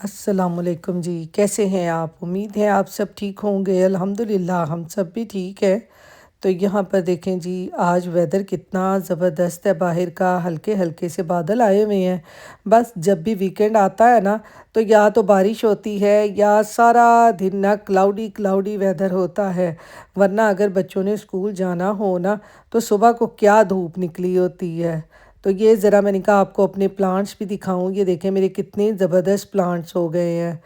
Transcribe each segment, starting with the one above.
अस्सलामुअलैकुम जी, कैसे हैं आप? उम्मीद है आप सब ठीक होंगे। अल्हम्दुलिल्लाह हम सब भी ठीक है। तो यहाँ पर देखें जी, आज वेदर कितना ज़बरदस्त है बाहर का, हल्के-हल्के से बादल आए हुए हैं। बस जब भी वीकेंड आता है ना, तो या तो बारिश होती है या सारा दिन ना क्लाउडी क्लाउडी वेदर होता है। वरना अगर बच्चों ने स्कूल जाना हो ना, तो सुबह को क्या धूप निकली होती है। तो ये ज़रा मैंने कहा आपको अपने प्लांट्स भी दिखाऊं। ये देखें मेरे कितने ज़बरदस्त प्लांट्स हो गए हैं।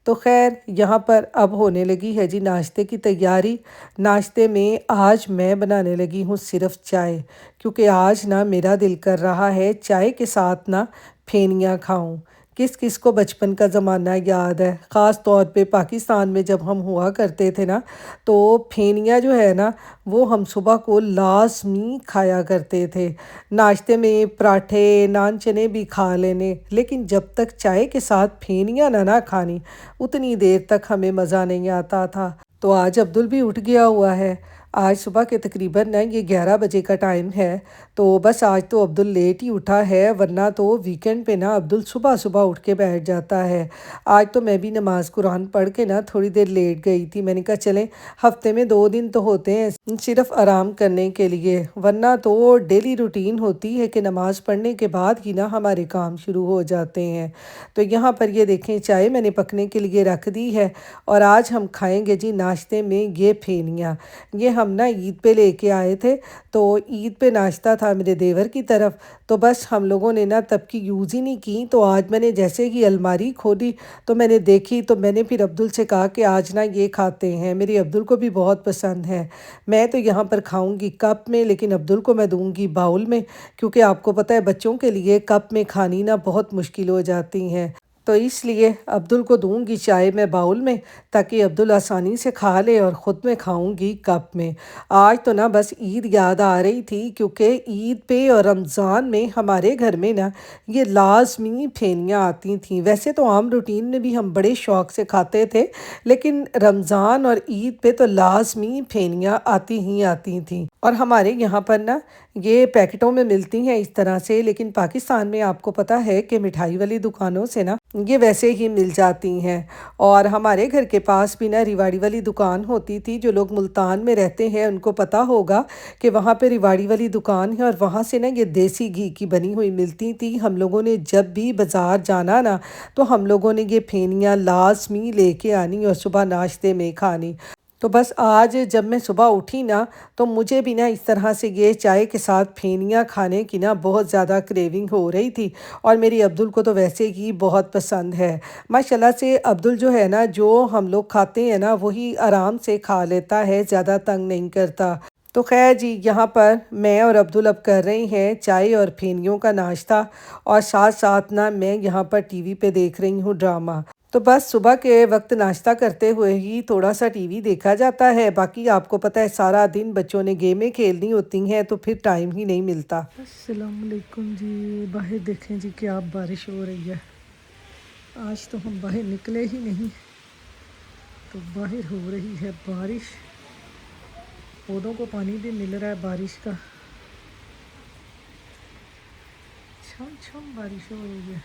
तो खैर यहाँ पर अब होने लगी है जी नाश्ते की तैयारी। नाश्ते में आज मैं बनाने लगी हूँ सिर्फ चाय, क्योंकि आज ना मेरा दिल कर रहा है चाय के साथ ना फेनियाँ खाऊं। किस किस को बचपन का ज़माना याद है, ख़ास तौर पे पाकिस्तान में जब हम हुआ करते थे ना, तो फेनियाँ जो है ना, वो हम सुबह को लाजमी खाया करते थे। नाश्ते में पराठे नान चने भी खा लेने, लेकिन जब तक चाय के साथ फेनियाँ ना खानी, उतनी देर तक हमें मज़ा नहीं आता था। तो आज अब्दुल भी उठ गया हुआ है। आज सुबह के तकरीबन ना ये 11 बजे का टाइम है। तो बस आज तो अब्दुल लेट ही उठा है, वरना तो वीकेंड पे ना अब्दुल सुबह सुबह उठ के बैठ जाता है। आज तो मैं भी नमाज कुरान पढ़ के ना थोड़ी देर लेट गई थी। मैंने कहा चलें, हफ्ते में 2 दिन तो होते हैं सिर्फ आराम करने के लिए, वरना तो डेली रूटीन होती है कि नमाज पढ़ने के बाद ही ना हमारे काम शुरू हो जाते हैं। तो यहाँ पर ये देखें, चाय मैंने पकने के लिए रख दी है और आज हम खाएंगे जी नाश्ते में ये फेनियाँ। ये हम ना ईद पे लेके आए थे, तो ईद पे नाश्ता था मेरे देवर की तरफ। तो बस हम लोगों ने ना तब की यूज़ ही नहीं की। तो आज मैंने जैसे ही अलमारी खोली तो मैंने देखी, तो मैंने फिर अब्दुल से कहा कि आज ना ये खाते हैं। मेरे अब्दुल को भी बहुत पसंद है। मैं तो यहाँ पर खाऊंगी कप में, लेकिन अब्दुल को मैं दूंगी बाउल में, क्योंकि आपको पता है बच्चों के लिए कप में खानी ना बहुत मुश्किल हो जाती हैं। तो इसलिए अब्दुल को दूंगी चाय मैं बाउल में, ताकि अब्दुल आसानी से खा ले, और ख़ुद मैं खाऊंगी कप में। आज तो ना बस ईद याद आ रही थी, क्योंकि ईद पे और रमज़ान में हमारे घर में ना ये लाजमी फेनियाँ आती थीं। वैसे तो आम रूटीन में भी हम बड़े शौक़ से खाते थे, लेकिन रमज़ान और ईद पे तो लाजमी फेनियाँ आती ही आती थीं। और हमारे यहाँ पर ना ये पैकेटों में मिलती हैं इस तरह से, लेकिन पाकिस्तान में आपको पता है कि मिठाई वाली दुकानों से ना ये वैसे ही मिल जाती हैं। और हमारे घर के पास भी ना रिवाड़ी वाली दुकान होती थी। जो लोग मुल्तान में रहते हैं उनको पता होगा कि वहाँ पे रिवाड़ी वाली दुकान है, और वहाँ से ना ये देसी घी की बनी हुई मिलती थी। हम लोगों ने जब भी बाज़ार जाना ना, तो हम लोगों ने ये फेनियाँ लाजमी लेके आनी और सुबह नाश्ते में खानी। तो बस आज जब मैं सुबह उठी ना, तो मुझे भी ना इस तरह से ये चाय के साथ फेनियाँ खाने की ना बहुत ज़्यादा क्रेविंग हो रही थी। और मेरी अब्दुल को तो वैसे ही बहुत पसंद है। माशाल्लाह से अब्दुल जो है ना, जो हम लोग खाते हैं ना वही आराम से खा लेता है, ज़्यादा तंग नहीं करता। तो खैर जी, यहाँ पर मैं और अब्दुल अब कर रहे हैं चाय और फेनियों का नाश्ता, और साथ साथ ना मैं यहाँ पर टीवी पे देख रही हूँ ड्रामा। तो बस सुबह के वक्त नाश्ता करते हुए ही थोड़ा सा टीवी देखा जाता है। बाकी आपको पता है सारा दिन बच्चों ने गेमें खेलनी होती हैं, तो फिर टाइम ही नहीं मिलता। अस्सलाम वालेकुम जी, बाहर देखें जी क्या बारिश हो रही है। आज तो हम बाहर निकले ही नहीं, तो बाहर हो रही है बारिश। पौधों को पानी भी मिल रहा है बारिश का। छम छम बारिश हो रही है।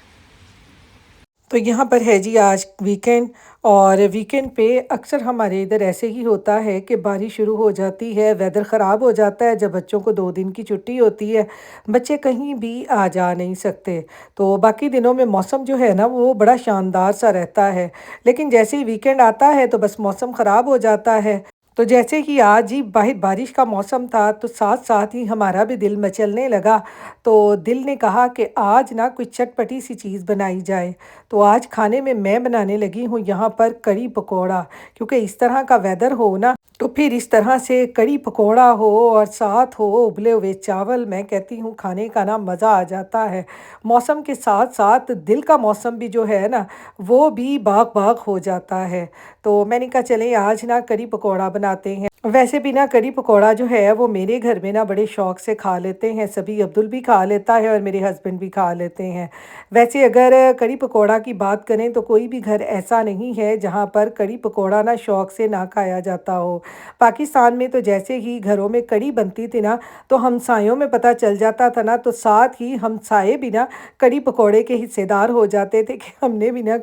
तो यहाँ पर है जी आज वीकेंड, और वीकेंड पे अक्सर हमारे इधर ऐसे ही होता है कि बारिश शुरू हो जाती है, वेदर ख़राब हो जाता है। जब बच्चों को 2 दिन की छुट्टी होती है, बच्चे कहीं भी आ जा नहीं सकते। तो बाकी दिनों में मौसम जो है ना वो बड़ा शानदार सा रहता है, लेकिन जैसे ही वीकेंड आता है तो बस मौसम ख़राब हो जाता है। तो जैसे ही आज ही बाहर बारिश का मौसम था, तो साथ साथ ही हमारा भी दिल मचलने लगा। तो दिल ने कहा कि आज ना कोई चटपटी सी चीज़ बनाई जाए। तो आज खाने में मैं बनाने लगी हूँ यहाँ पर कड़ी पकौड़ा, क्योंकि इस तरह का वेदर हो ना, तो फिर इस तरह से कड़ी पकौड़ा हो और साथ हो उबले हुए चावल, मैं कहती हूँ खाने का ना मज़ा आ जाता है। मौसम के साथ साथ दिल का मौसम भी जो है ना, वो भी बाग बाग हो जाता है। तो मैंने कहा चलें आज ना कड़ी पकौड़ा बनाते हैं। वैसे भी ना कड़ी पकौड़ा जो है वो मेरे घर में ना बड़े शौक से खा लेते हैं सभी। अब्दुल भी खा लेता है और मेरे हस्बैंड भी खा लेते हैं। वैसे अगर कड़ी पकौड़ा की बात करें तो कोई भी घर ऐसा नहीं है जहाँ पर कड़ी पकौड़ा ना शौक से ना खाया जाता हो। पाकिस्तान में तो जैसे ही घरों में कड़ी बनती थी ना, तो हमसायों में पता चल जाता था ना, तो साथ ही हमसाए भी ना कड़ी पकौड़े के हिस्सेदार हो जाते थे कि हमने भी ना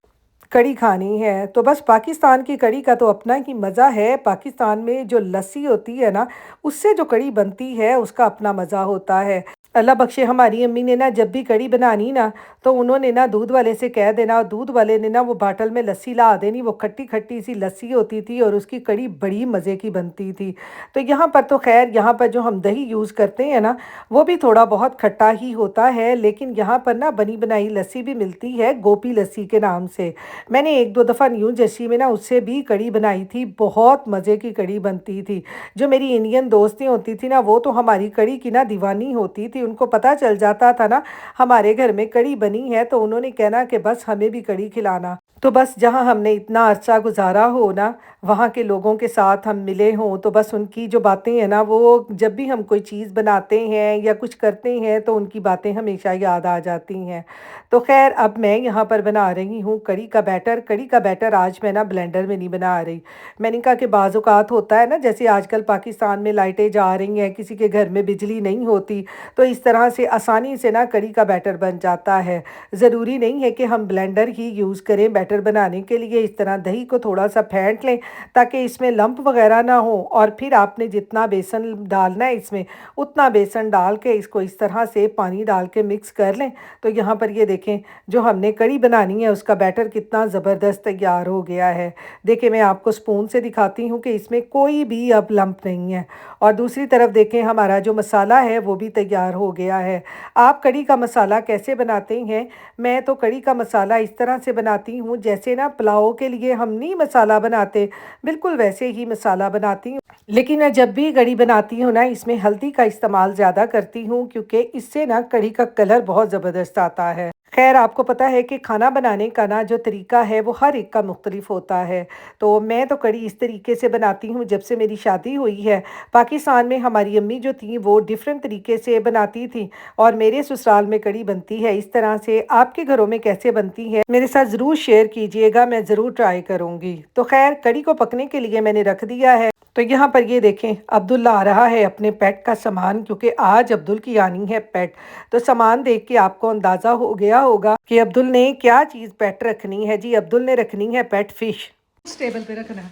कढ़ी खानी है। तो बस पाकिस्तान की कढ़ी का तो अपना ही मज़ा है। पाकिस्तान में जो लस्सी होती है ना, उससे जो कढ़ी बनती है उसका अपना मज़ा होता है। अल्लाह बख्शे हमारी अम्मी ने ना जब भी कढ़ी बनानी ना, तो उन्होंने ना दूध वाले से कह देना और दूध वाले ने ना वो बाटल में लस्सी ला देनी। वो खट्टी खट्टी सी लस्सी होती थी और उसकी कढ़ी बड़ी मज़े की बनती थी। तो यहाँ पर तो खैर यहाँ पर जो हम दही यूज़ करते हैं ना, वो भी थोड़ा बहुत खट्टा ही होता है, लेकिन यहाँ पर ना बनी बनाई लस्सी भी मिलती है गोपी लस्सी के नाम से। मैंने एक दो दफ़ा न्यू जर्सी में ना उससे भी कढ़ी बनाई थी, बहुत मज़े की कढ़ी बनती थी। जो मेरी इंडियन दोस्तें होती थी ना, वो तो हमारी कढ़ी की ना दीवानी होती थी। उनको पता चल जाता था ना हमारे घर में कढ़ी बनी है, तो उन्होंने कहना कि बस हमें भी कढ़ी खिलाना। तो बस जहाँ हमने इतना अरसा गुजारा हो ना, वहाँ के लोगों के साथ हम मिले हों, तो बस उनकी जो बातें हैं ना, वो जब भी हम कोई चीज़ बनाते हैं या कुछ करते हैं तो उनकी बातें हमेशा याद आ जाती हैं। तो ख़ैर अब मैं यहाँ पर बना रही हूँ कढ़ी का बैटर। कढ़ी का बैटर आज मैं ना ब्लेंडर में नहीं बना रही। मैंने कहा कि बाज़ औक़ात होता है ना, जैसे आजकल पाकिस्तान में लाइटें जा रही हैं, किसी के घर में बिजली नहीं होती, तो इस तरह से आसानी से ना कढ़ी का बैटर बन जाता है। ज़रूरी नहीं है कि हम ब्लेंडर ही यूज़ करें बैटर बनाने के लिए। इस तरह दही को थोड़ा सा फेंट लें ताकि इसमें लंप वगैरह ना हो, और फिर आपने जितना बेसन डालना है इसमें उतना बेसन डाल के इसको इस तरह से पानी डाल के मिक्स कर लें। तो यहाँ पर ये देखें, जो हमने कढ़ी बनानी है उसका बैटर कितना ज़बरदस्त तैयार हो गया है। देखिए मैं आपको स्पून से दिखाती हूँ कि इसमें कोई भी अब लंप नहीं है। और दूसरी तरफ देखें हमारा जो मसाला है वो भी तैयार हो गया है। आप कढ़ी का मसाला कैसे बनाते हैं? मैं तो कढ़ी का मसाला इस तरह से बनाती हूँ जैसे ना पुलाव के लिए हम नहीं मसाला बनाते, बिल्कुल वैसे ही मसाला बनाती हूँ। लेकिन मैं जब भी कढ़ी बनाती हूँ ना, इसमें हल्दी का इस्तेमाल ज़्यादा करती हूँ, क्योंकि इससे ना कढ़ी का कलर बहुत ज़बरदस्त आता है। खैर आपको पता है कि खाना बनाने का ना जो तरीका है वो हर एक का मुख्तलिफ होता है। तो मैं तो कढ़ी इस तरीके से बनाती हूँ जब से मेरी शादी हुई है। पाकिस्तान में हमारी अम्मी जो थी वो डिफरेंट तरीके से बनाती थी, और मेरे ससुराल में कढ़ी बनती है इस तरह से। आपके घरों में कैसे बनती है मेरे साथ ज़रूर शेयर कीजिएगा, मैं ज़रूर ट्राई करूँगी। तो खैर कढ़ी को पकने के लिए मैंने रख दिया है। तो यहाँ पर ये देखें अब्दुल आ रहा है अपने पेट का सामान, क्योंकि आज अब्दुल की आनी है पेट। तो सामान देख के आपको अंदाज़ा हो गया होगा कि अब्दुल ने क्या चीज़ पेट रखनी है। जी अब्दुल ने रखनी है पेट फिश। उस टेबल पे रखना है।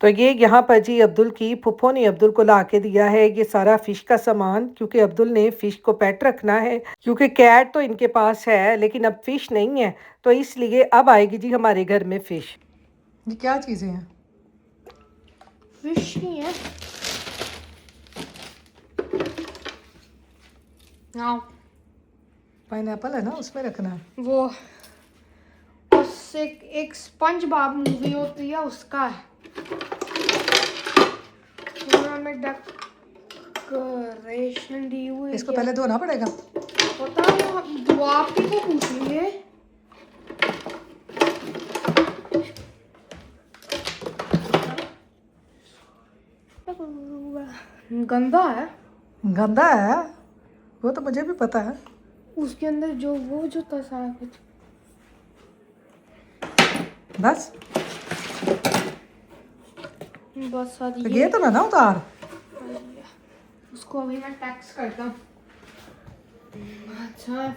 तो ये यहाँ पर जी अब्दुल की फुफ्फो ने अब्दुल को ला के दिया है ये सारा फ़िश का सामान, क्योंकि अब्दुल ने फ़िश को पेट रखना है। क्योंकि कैट तो इनके पास है लेकिन अब फ़िश नहीं है, तो इसलिए अब आएगी जी हमारे घर में फ़िश। ये क्या चीज़ें हैं? फिश नहीं है। हाँ पाइनएप्पल है ना, उसमें रखना है। वो उससे एक स्पंज बॉब मूवी होती है उसका है। हमें डेकोरेशन दी हुई है। इसको पहले धोना पड़ेगा। पता है वो आप ही को पूछेंगे। गंदा है। गंदा है वो तो मुझे भी पता है। उसके अंदर जो वो जो था सारा कुछ। बस सारी तो ये तो ना उतार। उसको अभी मैं टैक्स करता हूँ। अच्छा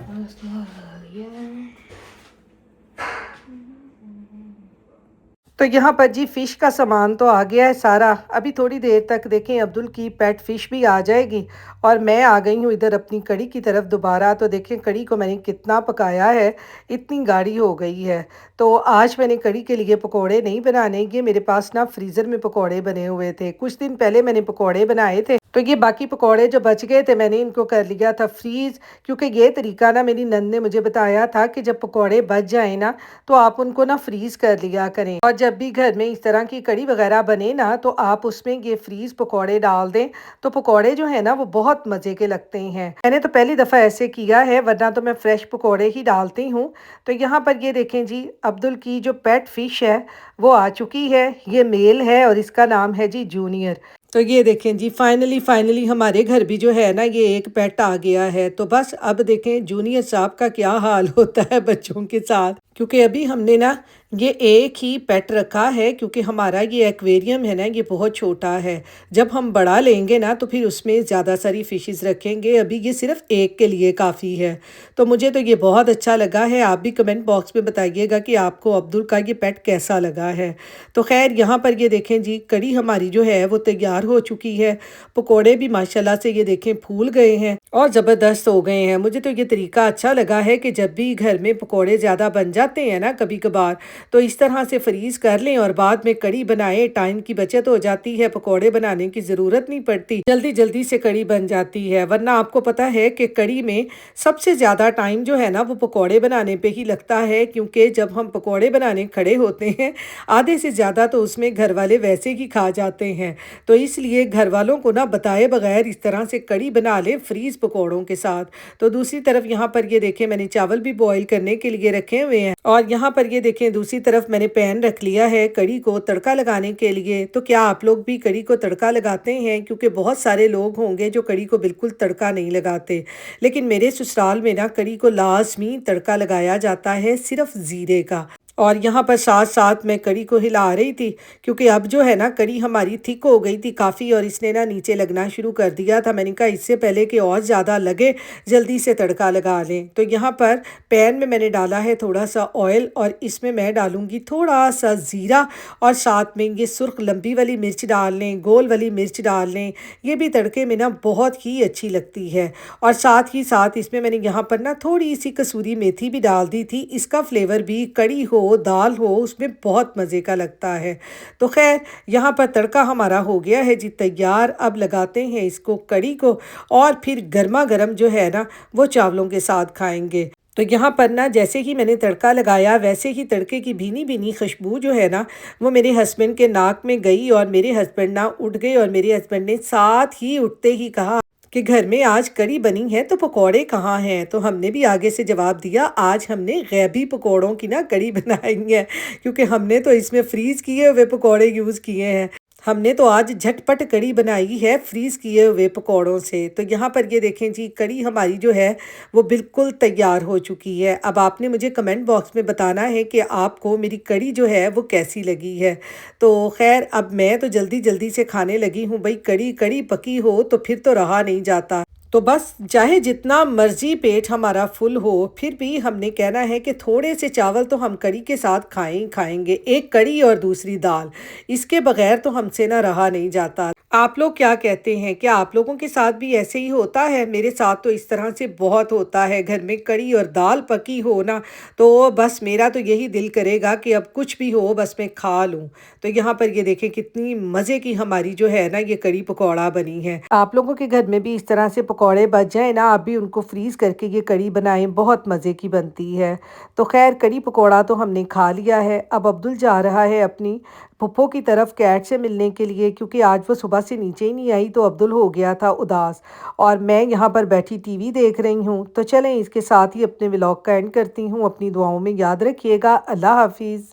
तो यहाँ पर जी फ़िश का सामान तो आ गया है सारा। अभी थोड़ी देर तक देखें अब्दुल की पेट फ़िश भी आ जाएगी, और मैं आ गई हूँ इधर अपनी कढ़ी की तरफ दोबारा। तो देखें कढ़ी को मैंने कितना पकाया है, इतनी गाढ़ी हो गई है। तो आज मैंने कढ़ी के लिए पकोड़े नहीं बनाने, ये मेरे पास ना फ्रीज़र में पकोड़े बने हुए थे। कुछ दिन पहले मैंने पकोड़े बनाए थे, तो ये बाकी पकोड़े जो बच गए थे मैंने इनको कर लिया था फ्रीज़। क्योंकि ये तरीका ना मेरी नंद ने मुझे बताया था कि जब पकोड़े बच जाए ना तो आप उनको ना फ्रीज़ कर लिया करें, और जब भी घर में इस तरह की कढ़ी वगैरह बने ना तो आप उसमें ये फ्रीज़ पकोड़े डाल दें, तो पकोड़े जो है ना वो बहुत मज़े के लगते हैं। मैंने तो पहली दफ़ा ऐसे किया है, वरना तो मैं फ़्रेश पकोड़े ही डालती हूँ। तो यहाँ पर ये देखें जी अब्दुल की जो पेट फ़िश है वो आ चुकी है। ये मेल है और इसका नाम है जी जूनियर। तो ये देखें जी फाइनली हमारे घर भी जो है ना ये एक पेट आ गया है। तो बस अब देखें जूनियर साहब का क्या हाल होता है बच्चों के साथ। क्योंकि अभी हमने ना ये एक ही पेट रखा है, क्योंकि हमारा ये एक्वेरियम है ना ये बहुत छोटा है। जब हम बड़ा लेंगे ना तो फिर उसमें ज़्यादा सारी फ़िशेस रखेंगे, अभी ये सिर्फ़ एक के लिए काफ़ी है। तो मुझे तो ये बहुत अच्छा लगा है। आप भी कमेंट बॉक्स में बताइएगा कि आपको अब्दुल का ये पेट कैसा लगा है। तो ख़ैर यहाँ पर ये देखें जी, कढ़ी हमारी जो है वो तैयार हो चुकी है। पकौड़े भी माशाल्लाह से ये देखें फूल गए हैं और ज़बरदस्त हो गए हैं। मुझे तो ये तरीका अच्छा लगा है कि जब भी घर में पकौड़े ज़्यादा बन जाते हैं ना कभी कभार, तो इस तरह से फ्रीज़ कर लें और बाद में कढ़ी बनाएं। टाइम की बचत हो जाती है, पकौड़े बनाने की ज़रूरत नहीं पड़ती, जल्दी जल्दी से कढ़ी बन जाती है। वरना आपको पता है कि कढ़ी में सबसे ज़्यादा टाइम जो है ना वो पकौड़े बनाने पे ही लगता है, क्योंकि जब हम पकौड़े बनाने खड़े होते हैं आधे से ज़्यादा तो उसमें घर वाले वैसे ही खा जाते हैं। तो इसलिए घर वालों को ना बताए बगैर इस तरह से कढ़ी बना लें फ्रीज़ पकौड़ों के साथ। तो दूसरी तरफ यहाँ पर ये देखें मैंने चावल भी बॉईल करने के लिए रखे हुए हैं, और यहाँ पर ये देखें दूसरी तरफ मैंने पैन रख लिया है कढ़ी को तड़का लगाने के लिए। तो क्या आप लोग भी कढ़ी को तड़का लगाते हैं? क्योंकि बहुत सारे लोग होंगे जो कढ़ी को बिल्कुल तड़का नहीं लगाते, लेकिन मेरे ससुराल में ना कढ़ी को लाजमी तड़का लगाया जाता है, सिर्फ ज़ीरे का। और यहाँ पर साथ साथ मैं कढ़ी को हिला रही थी, क्योंकि अब जो है ना कढ़ी हमारी थिक हो गई थी काफ़ी, और इसने ना नीचे लगना शुरू कर दिया था। मैंने कहा इससे पहले कि और ज़्यादा लगे जल्दी से तड़का लगा लें। तो यहाँ पर पैन में मैंने डाला है थोड़ा सा ऑयल, और इसमें मैं डालूँगी थोड़ा सा ज़ीरा, और साथ में ये सुर्ख लंबी वाली मिर्च डाल लें, गोल वाली मिर्च डाल लें। ये भी तड़के में ना बहुत ही अच्छी लगती है। और साथ ही साथ इसमें मैंने यहाँ पर ना थोड़ी सी कसूरी मेथी भी डाल दी थी। इसका फ्लेवर भी कढ़ी हो दाल हो उसमें बहुत मज़े का लगता है। तो खैर यहाँ पर तड़का हमारा हो गया है जी तैयार। अब लगाते हैं इसको कढ़ी को, और फिर गर्मा गर्म जो है ना वो चावलों के साथ खाएंगे। तो यहाँ पर ना जैसे ही मैंने तड़का लगाया वैसे ही तड़के की भीनी भीनी खुशबू जो है ना वो मेरे हस्बैंड के नाक में गई, और मेरे हस्बैंड ना उठ गए, और मेरे हस्बैंड ने साथ ही उठते ही कहा कि घर में आज कढ़ी बनी है तो पकोड़े कहाँ हैं? तो हमने भी आगे से जवाब दिया, आज हमने गैबी पकोड़ों की ना कढ़ी बनाई है, क्योंकि हमने तो इसमें फ्रीज़ किए हुए पकोड़े यूज़ किए हैं। हमने तो आज झटपट कढ़ी बनाई है फ्रीज़ किए हुए पकौड़ों से। तो यहाँ पर ये देखें जी कढ़ी हमारी जो है वो बिल्कुल तैयार हो चुकी है। अब आपने मुझे कमेंट बॉक्स में बताना है कि आपको मेरी कढ़ी जो है वो कैसी लगी है। तो खैर अब मैं तो जल्दी जल्दी से खाने लगी हूँ। भाई कढ़ी कढ़ी पकी हो तो फिर तो रहा नहीं जाता। तो बस चाहे जितना मर्जी पेट हमारा फुल हो, फिर भी हमने कहना है कि थोड़े से चावल तो हम कढ़ी के साथ खाएंगे। एक कढ़ी और दूसरी दाल, इसके बगैर तो हमसे ना रहा नहीं जाता। आप लोग क्या कहते हैं? क्या आप लोगों के साथ भी ऐसे ही होता है? मेरे साथ तो इस तरह से बहुत होता है। घर में कढ़ी और दाल पकी हो ना तो बस मेरा तो यही दिल करेगा कि अब कुछ भी हो बस मैं खा लूँ। तो यहाँ पर ये देखें कितनी मज़े की हमारी जो है ना ये कढ़ी पकौड़ा बनी है। आप लोगों के घर में भी इस तरह से पकौड़े बच जाए ना, आप भी उनको फ्रीज़ करके ये कढ़ी बनाएं, बहुत मज़े की बनती है। तो खैर कढ़ी पकौड़ा तो हमने खा लिया है। अब अब्दुल जा रहा है अपनी फुप्पो की तरफ कैट से मिलने के लिए, क्योंकि आज वो सुबह से नीचे ही नहीं आई तो अब्दुल हो गया था उदास, और मैं यहाँ पर बैठी टीवी देख रही हूँ। तो चलें इसके साथ ही अपने व्लॉग का एंड करती हूँ। अपनी दुआओं में याद रखिएगा। अल्लाह हाफिज़।